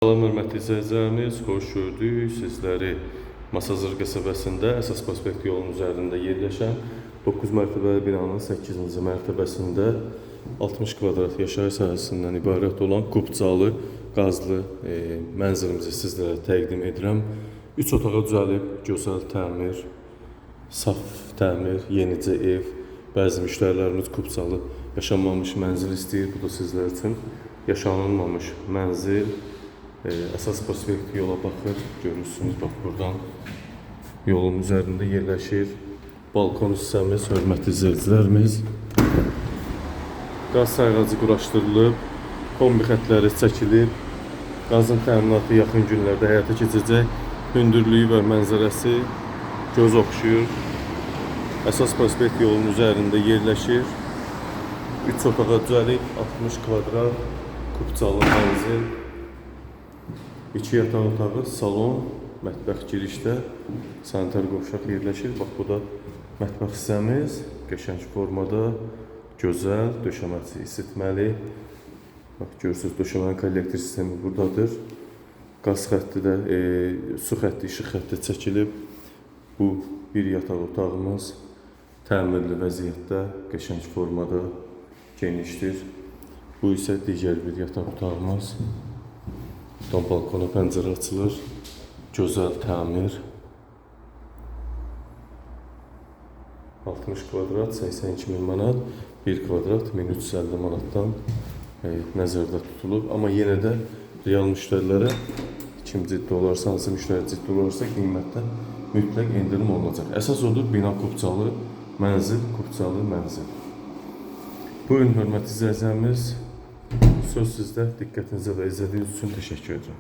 Salam hörmətli izləyicilərimiz, xoş gördük sizləri Masazır qəsəbəsində əsas prospekt yolunun üzərində yerləşən 9 mərtəbəli binanın 8-ci mərtəbəsində 60 kvadrat yaşayış sahəsindən ibarət olan kubcalı, qazlı mənzilimizi sizlərə təqdim edirəm. 3 otağa düzəlib, gözəl təmir, saf təmir, yenicə ev. Bəzi müştərilərimiz kubcalı yaşanmamış mənzil istəyir. Bu da sizlər üçün yaşanılmamış mənzil. Əsas prospekt yola baxır. Görürsünüz, bax buradan yolun üzərində yerləşir. Balkon hissəmiz, hörmətli izləyicilərimiz. Qaz sayğacı quraşdırılıb, kombi xətləri çəkilib. Qazın təminatı yaxın günlərdə həyata keçəcək. Hündürlüyü və mənzərəsi göz oxşuyur. Əsas prospekt yolun üzərində yerləşir. 3 otağa düzəlib, 60 kvadrat kubcalı mənzil. 2 yataq otağı, salon, mətbəx girişdə sanitar qovşaq yerləşir. Bax, bu da mətbəx hissəmiz. Qəşəng formada, gözəl, döşəməsi isitməli. Bax, görürsünüz, döşəmənin kollektor sistemi buradadır. Qaz xətti də, su xətti, işıq xətti çəkilib. Bu bir yataq otağımız təmirli vəziyyətdə, qəşəng formada, genişdir. Bu isə digər bir yataq otağımız. Buradan balkona pəncərə açılır. Gözəl təmir. 60 kvadrat 82.000 manat, 1 kvadrat 1350 manatdan nəzərdə tutulub. Amma yenə də real müştərilərə kim ciddi olarsa, hansı müştəri ciddi olarsa qiymətdə mütləq endirim olunacaq. Əsas odur bina kubcalı mənzil, kubcalı mənzil. Buyurun hörmətli izləyicilərimiz. Söz sizdə. Diqqətinizə və izlədiyiniz üçün təşəkkür edirəm.